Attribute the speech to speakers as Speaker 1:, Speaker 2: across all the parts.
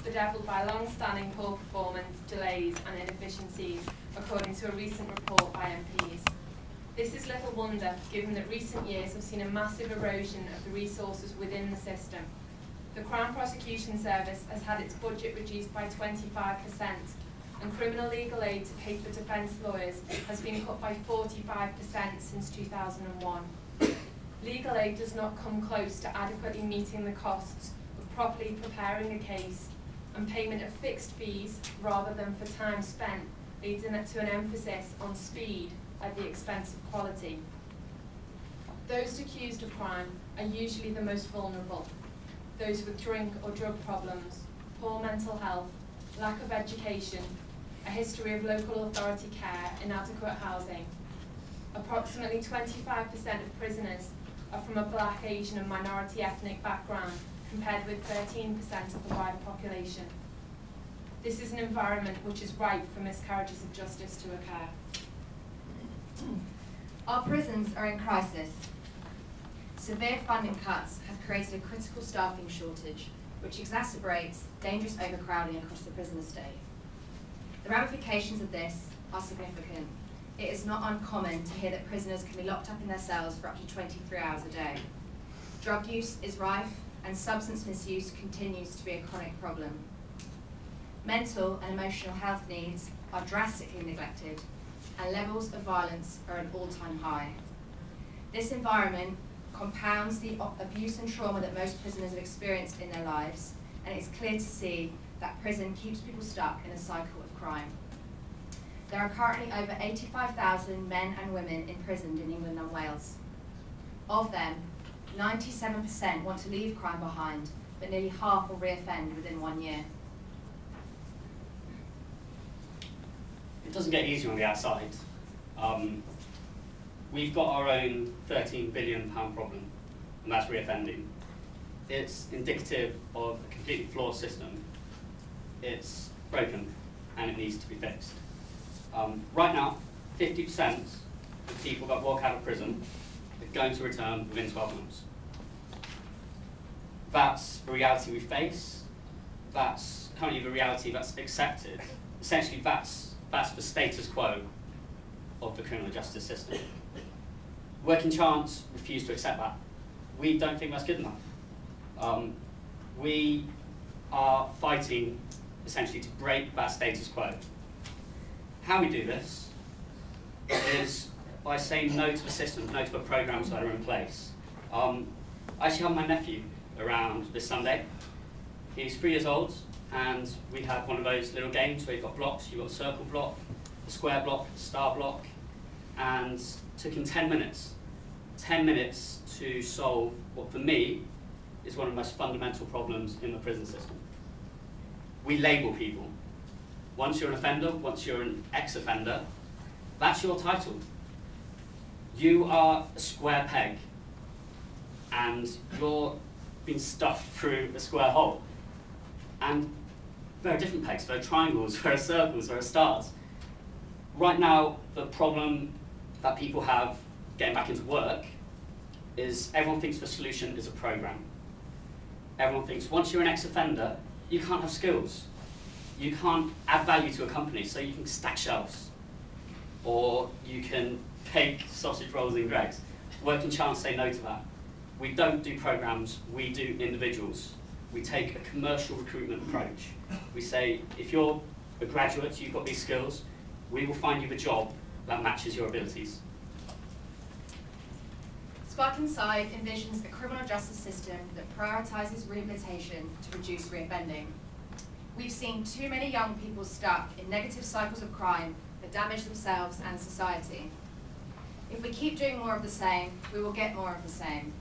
Speaker 1: bedeviled by long-standing poor performance, delays and inefficiencies, according to a recent report by MPs. This is little wonder, given that recent years have seen a massive erosion of the resources within the system. The Crown Prosecution Service has had its budget reduced by 25%, and criminal legal aid to pay for defence lawyers has been cut by 45% since 2001. Legal aid does not come close to adequately meeting the costs of properly preparing a case, and payment of fixed fees rather than for time spent leads to an emphasis on speed at the expense of quality. Those accused of crime are usually the most vulnerable, those with drink or drug problems, poor mental health, lack of education, a history of local authority care, inadequate housing. Approximately 25% of prisoners are from a black, Asian and minority ethnic background, compared with 13% of the wider population. This is an environment which is ripe for miscarriages of justice to occur.
Speaker 2: Our prisons are in crisis. Severe funding cuts have created a critical staffing shortage, which exacerbates dangerous overcrowding across the prison estate. The ramifications of this are significant. It is not uncommon to hear that prisoners can be locked up in their cells for up to 23 hours a day. Drug use is rife, and substance misuse continues to be a chronic problem. Mental and emotional health needs are drastically neglected, and levels of violence are at an all-time high. This environment compounds the abuse and trauma that most prisoners have experienced in their lives, and it's clear to see that prison keeps people stuck in a cycle of crime. There are currently over 85,000 men and women imprisoned in England and Wales. Of them, 97% want to leave crime behind, but nearly half will reoffend within 1 year.
Speaker 3: It doesn't get easier on the outside. We've got our own £13 billion problem, and that's reoffending. It's indicative of a completely flawed system. It's broken, and it needs to be fixed. Right now, 50% of people that walk out of prison are going to return within 12 months. That's the reality we face. That's currently the reality that's accepted. Essentially, that's the status quo of the criminal justice system. Working Chance refuse to accept that. We don't think that's good enough. We are fighting, essentially, to break that status quo. How we do this is by saying no to the systems, no to the programs that are in place. I actually have my nephew around this Sunday. He's 3 years old, and we had one of those little games where you've got blocks. You've got a circle block, a square block, a star block, and it took him 10 minutes. 10 minutes to solve what, for me, is one of the most fundamental problems in the prison system. We label people. Once you're an offender, once you're an ex-offender, that's your title. You are a square peg, and you're being stuffed through a square hole. And there are different pegs. There are triangles, there are circles, there are stars. Right now, the problem that people have getting back into work is everyone thinks the solution is a program. Everyone thinks once you're an ex-offender, you can't have skills. You can't add value to a company, so you can stack shelves, or you can bake sausage rolls in Greggs. Working Chance say no to that. We don't do programs, we do individuals. We take a commercial recruitment approach. We say, if you're a graduate, you've got these skills, we will find you the job that matches your abilities.
Speaker 2: Spark Inside envisions a criminal justice system that prioritises rehabilitation to reduce reoffending. We've seen too many young people stuck in negative cycles of crime that damage themselves and society. If we keep doing more of the same, we will get more of the same.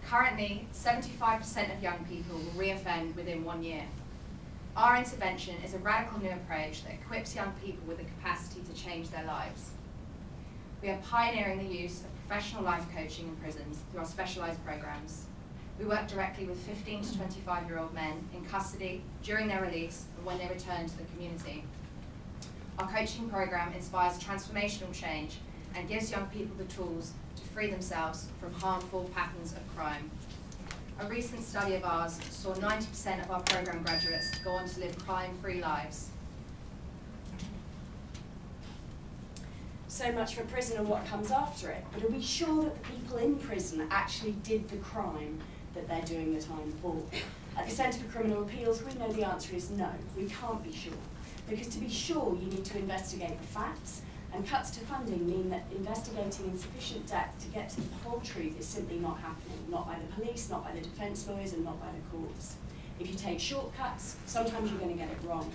Speaker 2: Currently, 75% of young people will reoffend within 1 year. Our intervention is a radical new approach that equips young people with the capacity to change their lives. We are pioneering the use of professional life coaching in prisons through our specialised programs. We work directly with 15 to 25-year-old men in custody during their release and when they return to the community. Our coaching program inspires transformational change and gives young people the tools to free themselves from harmful patterns of crime. a recent study of ours saw 90% of our programme graduates go on to live crime-free lives.
Speaker 4: So much for prison and what comes after it, but are we sure that the people in prison actually did the crime that they're doing the time for? At the Centre for Criminal Appeals, we know the answer is no, we can't be sure. Because to be sure, you need to investigate the facts, and cuts to funding mean that investigating in sufficient depth to get to the whole truth is simply not happening, not by the police, not by the defence lawyers, and not by the courts. If you take shortcuts, sometimes you're going to get it wrong.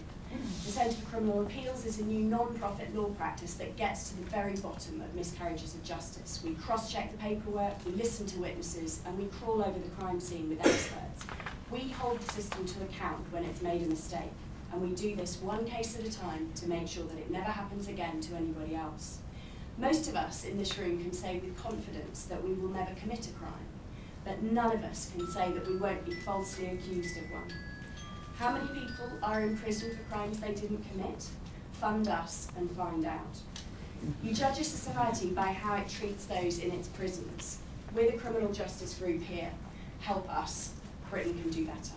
Speaker 4: The Centre for Criminal Appeals is a new non-profit law practice that gets to the very bottom of miscarriages of justice. We cross-check the paperwork, we listen to witnesses, and we crawl over the crime scene with experts. We hold the system to account when it's made a mistake, and we do this one case at a time to make sure that it never happens again to anybody else. Most of us in this room can say with confidence that we will never commit a crime, but none of us can say that we won't be falsely accused of one. How many people are in prison for crimes they didn't commit? Fund us and find out. You judge a society by how it treats those in its prisons. We're the criminal justice group here. Help us. Britain can do better.